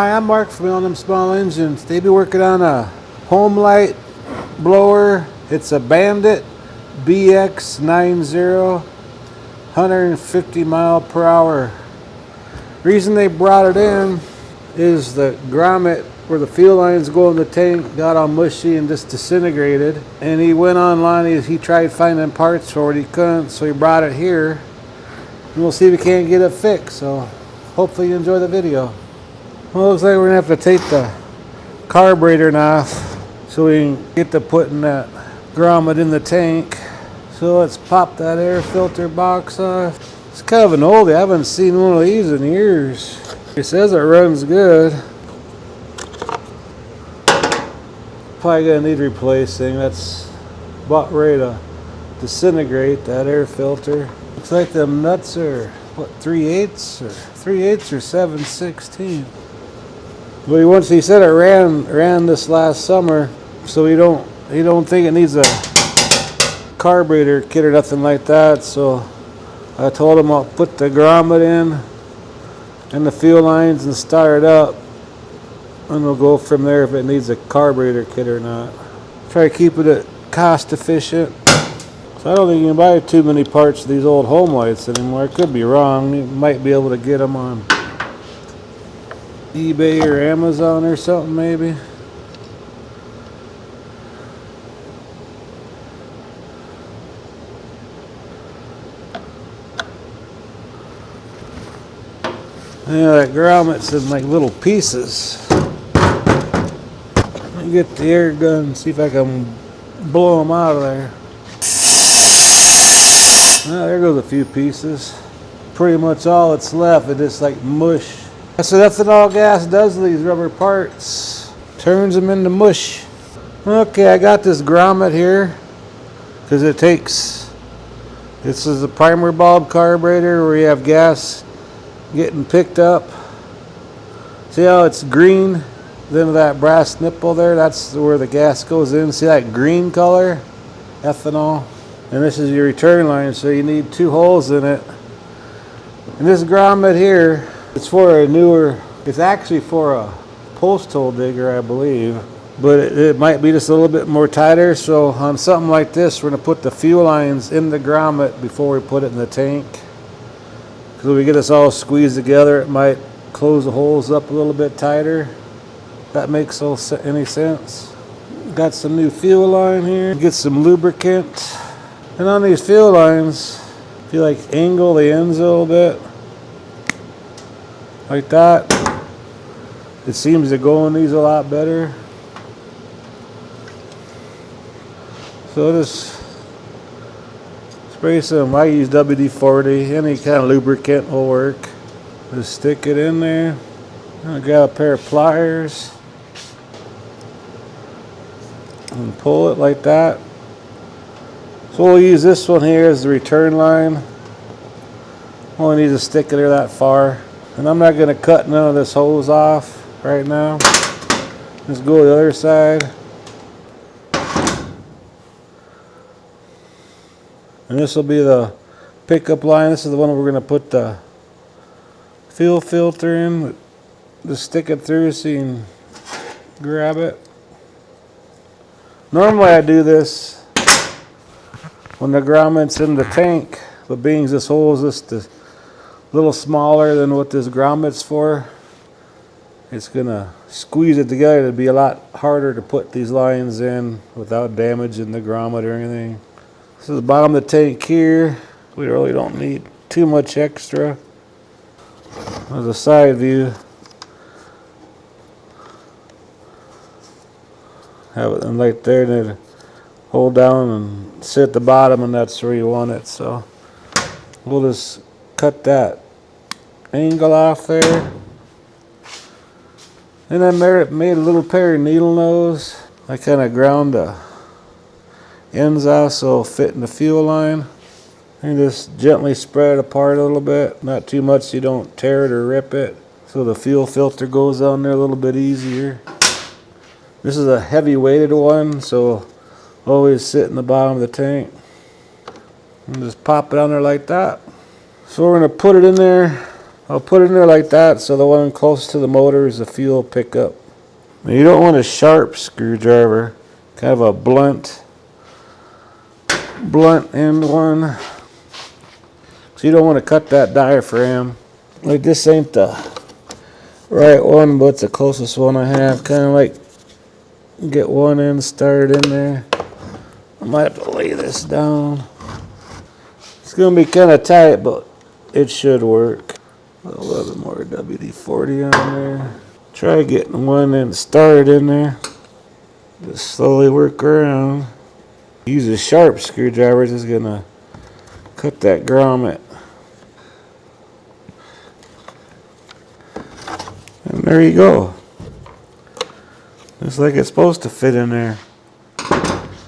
Hi, I'm Mark from All Them Small Engines. They be working on a Homelite blower. It's a Bandit BX90, 150 mile per hour. Reason they brought it in is the grommet where the fuel lines go in the tank got all mushy and just disintegrated. And he went online, he tried finding parts for it, he couldn't, so he brought it here. And we'll see if we can't get it fixed. So hopefully you enjoy the video. Well, looks like we're gonna have to take the carburetor off so we can get to putting that grommet in the tank. So let's pop that air filter box off. It's kind of an oldie. I haven't seen one of these in years. It says it runs good. Probably gonna need replacing. That's about ready to disintegrate, that air filter. Looks like them nuts are what, 3/8 or 3/8 or 7/16. But he said it ran this last summer, so he don't think it needs a carburetor kit or nothing like that. So I told him I'll put the grommet in and the fuel lines and start it up, and we'll go from there if it needs a carburetor kit or not. Try to keep it cost efficient. So I don't think you can buy too many parts of these old Homelites anymore. I could be wrong. You might be able to get them on eBay or Amazon or something maybe. Yeah, that grommet's in like little pieces. Let me get the air gun and see if I can blow them out of there. Well, there goes a few pieces. Pretty much all that's left is just like mush. That's what ethanol gas does to these rubber parts. Turns them into mush. Okay, I got this grommet here because this is a primer bulb carburetor where you have gas getting picked up. See how it's green? Then that brass nipple there, that's where the gas goes in. See that green color? Ethanol. And this is your return line, so you need 2 holes in it. And this grommet here, it's actually for a post hole digger, I believe. But it might be just a little bit more tighter. So on something like this, we're gonna put the fuel lines in the grommet before we put it in the tank. Because when we get this all squeezed together, it might close the holes up a little bit tighter. That makes any sense. Got some new fuel line here. Get some lubricant. And on these fuel lines, if you like angle the ends a little bit, like that, it seems to go in these a lot better. So just spray some, I use WD-40, any kind of lubricant will work. Just stick it in there. I got a pair of pliers and pull it like that. So we'll use this one here as the return line. Only need to stick it there that far. And I'm not going to cut none of this hose off right now. Let's go to the other side. And this will be the pickup line. This is the one we're going to put the fuel filter in. Just stick it through so you can grab it. Normally I do this when the grommet's in the tank, but being this hole is just a little smaller than what this grommet's for, it's gonna squeeze it together. It'd be a lot harder to put these lines in without damaging the grommet or anything. This is the bottom of the tank here. We really don't need too much extra. There's a side view. Have it in right there, then hold down and sit at the bottom, and that's where you want it. So we'll just cut that angle off there. And I made a little pair of needle nose. I kind of ground the ends out so it'll fit in the fuel line. And just gently spread it apart a little bit. Not too much so you don't tear it or rip it. So the fuel filter goes on there a little bit easier. This is a heavy weighted one, so always sit in the bottom of the tank. And just pop it on there like that. So we're going to put it in there I'll put it in there like that so the one close to the motor is the fuel pickup. Now you don't want a sharp screwdriver, kind of a blunt end one. So you don't want to cut that diaphragm. Like this ain't the right one, but it's the closest one I have. Kind of like get one end started in there. I might have to lay this down. It's going to be kind of tight, but it should work. A little bit more WD-40 on there. Try getting one end started in there. Just slowly work around. Use a sharp screwdriver, it's just going to cut that grommet. And there you go. Just like it's supposed to fit in there.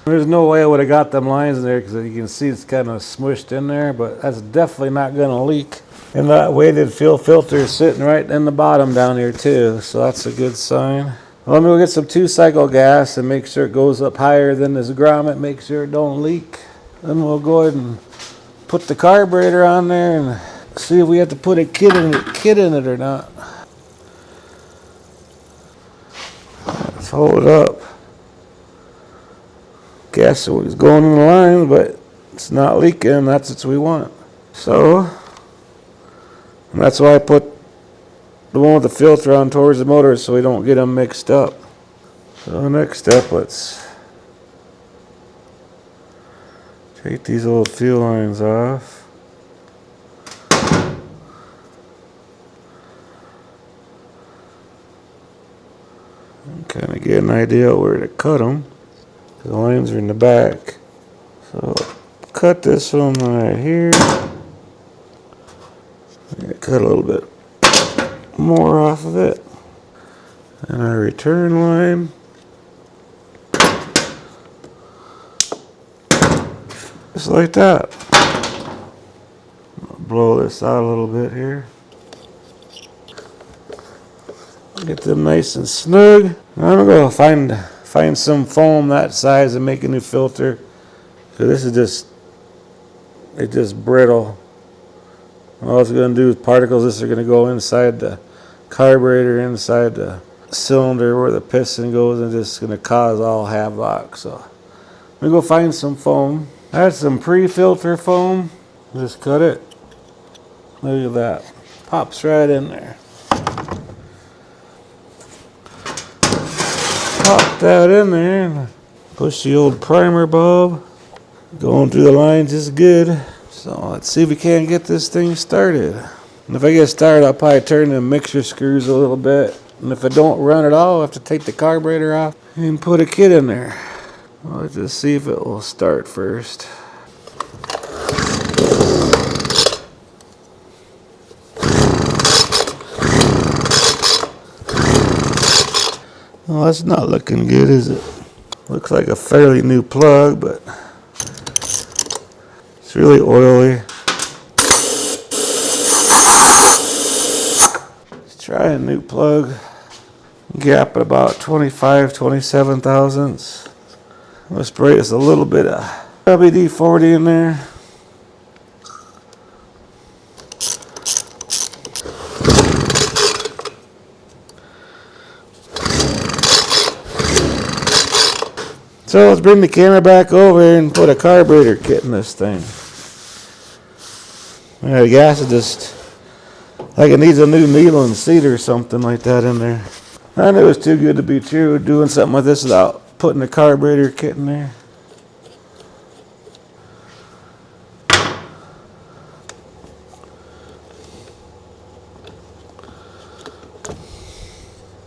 There's no way I would have got them lines in there because you can see it's kind of smushed in there, but that's definitely not going to leak. And that weighted fuel filter is sitting right in the bottom down here too, so that's a good sign. Well, let me go get some 2-cycle gas and make sure it goes up higher than this grommet, make sure it don't leak. Then we'll go ahead and put the carburetor on there and see if we have to put a kit in it or not. Let's hold it up. Gas is going in the line, but it's not leaking. That's what we want. So, and that's why I put the one with the filter on towards the motor so we don't get them mixed up. So next step, let's take these little fuel lines off. And kind of get an idea where to cut them. The lines are in the back. So cut this one right here. Cut a little bit more off of it. And our return line. Just like that. I'll blow this out a little bit here. Get them nice and snug. I'm going to find some foam that size and make a new filter. So this is just brittle. All it's going to do is particles. This are going to go inside the carburetor, inside the cylinder where the piston goes, and just going to cause all havoc. So let me go find some foam. I had some pre-filter foam. Just cut it. Look at that. Pops right in there. Pop that in there and push the old primer bulb. Going through the lines is good. So let's see if we can't get this thing started. And if I get started, I'll probably turn the mixer screws a little bit. And if I don't run at all, I'll have to take the carburetor off and put a kit in there. Well, let's just see if it will start first. Well, that's not looking good, is it? Looks like a fairly new plug, but it's really oily. Let's try a new plug. Gap at about 27 thousandths. Let's spray just a little bit of WD-40 in there. So let's bring the camera back over and put a carburetor kit in this thing. Yeah, the gas is just like it needs a new needle and seat or something like that in there. I knew it was too good to be true, doing something like this without putting a carburetor kit in there.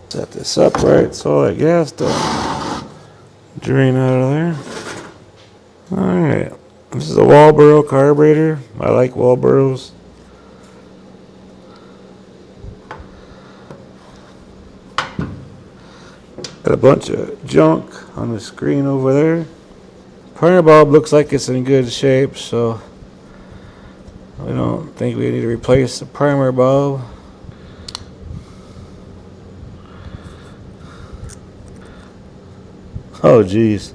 Set this up right so that gas don't drain out of there. Alright, this is a Walboro carburetor. I like Walboros. Got a bunch of junk on the screen over there. Primer bulb looks like it's in good shape, so I don't think we need to replace the primer bulb. Oh geez,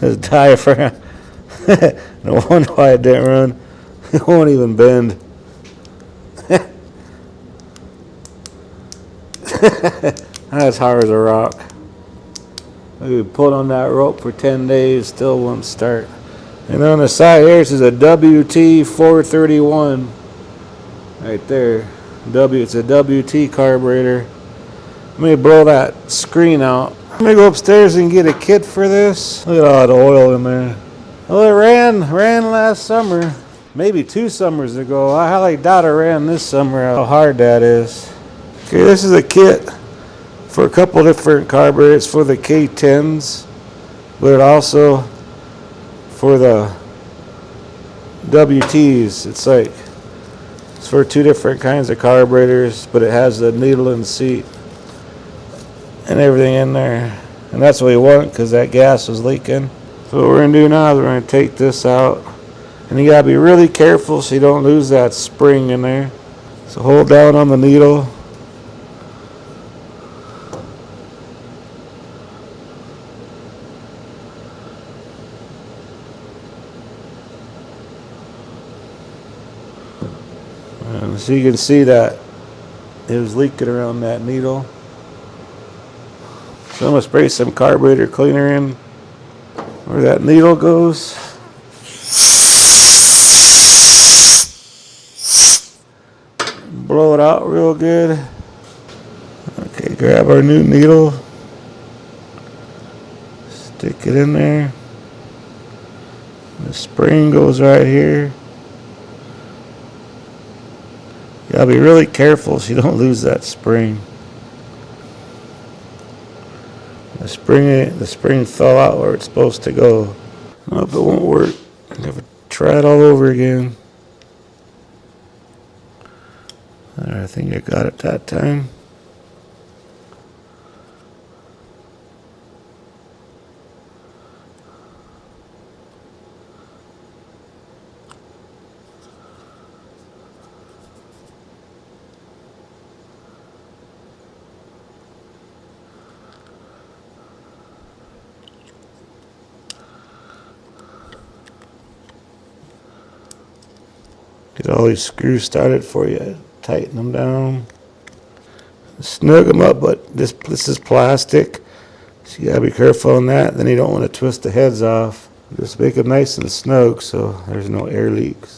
this diaphragm. No wonder why it didn't run. It won't even bend. That's hard as a rock. We pulled on that rope for 10 days, still won't start. And on the side here, this is a WT431. Right there. It's a WT carburetor. Let me blow that screen out. Let me go upstairs and get a kit for this. Look at all the oil in there. Well, it ran last summer. Maybe 2 summers ago. I highly doubt it ran this summer, how hard that is. Okay, this is a kit for a couple different carburetors for the K10s, but also for the WTs. It's for 2 different kinds of carburetors, but it has the needle and seat and everything in there. And that's what we want because that gas was leaking. So what we're going to do now is we're going to take this out. And you got to be really careful so you don't lose that spring in there. So hold down on the needle. And so you can see that it was leaking around that needle. So I'm going to spray some carburetor cleaner in where that needle goes. Blow it out real good. Okay, grab our new needle. Stick it in there. The spring goes right here. You gotta be really careful so you don't lose that spring. The spring fell out where it's supposed to go. Nope, it won't work. I have to try it all over again. I think I got it that time. Get all these screws started for you. Tighten them down. Snug them up, but this is plastic. So you gotta be careful on that. Then you don't want to twist the heads off. Just make them nice and snug so there's no air leaks.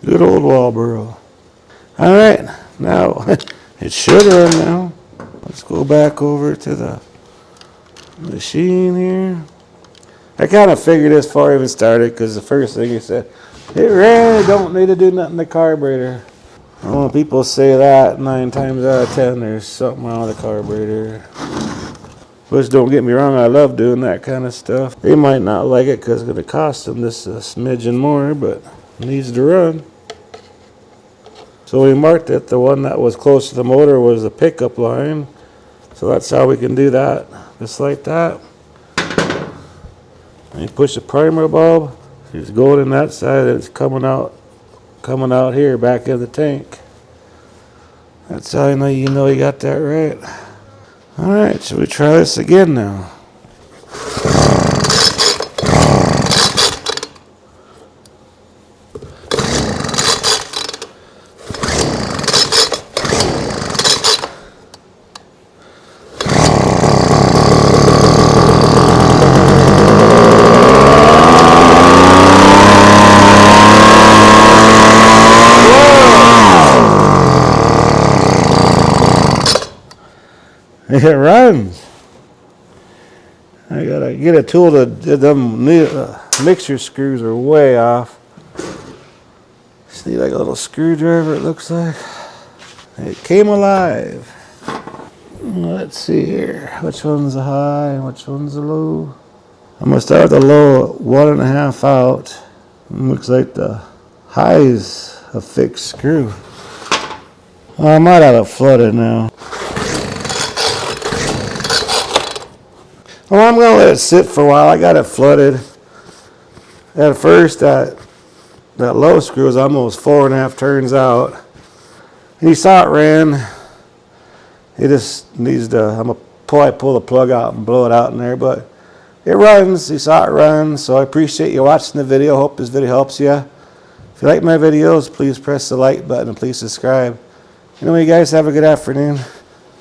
Good old Walboro. All right, now it should run now. Let's go back over to the machine here. I kind of figured this before I even started because the first thing he said, it ran, don't need to do nothing to the carburetor. Well, people say that 9 times out of 10 there's something wrong with the carburetor. Which, don't get me wrong, I love doing that kind of stuff. They might not like it because it's going to cost them this a smidgen more, but it needs to run. So we marked it. The one that was close to the motor was the pickup line. So that's how we can do that, just like that. And you push the primer bulb. It's going in that side, and it's coming out here back in the tank. That's how you know you got that right. All right, so we try this again now. It runs. I gotta get a tool to, them mixture screws are way off. Just need like a little screwdriver, it looks like. It came alive. Let's see here. Which one's the high and which one's the low? I'm gonna start with the low at 1.5 out. Looks like the high is a fixed screw. Well, I might have it flooded now. Well, I'm going to let it sit for a while. I got it flooded. At first, that low screw is almost 4.5 turns out. And you saw it ran. It just needs to, I'm going to probably pull the plug out and blow it out in there, but it runs. You saw it run, so I appreciate you watching the video. Hope this video helps you. If you like my videos, please press the like button and please subscribe. Anyway, you guys have a good afternoon.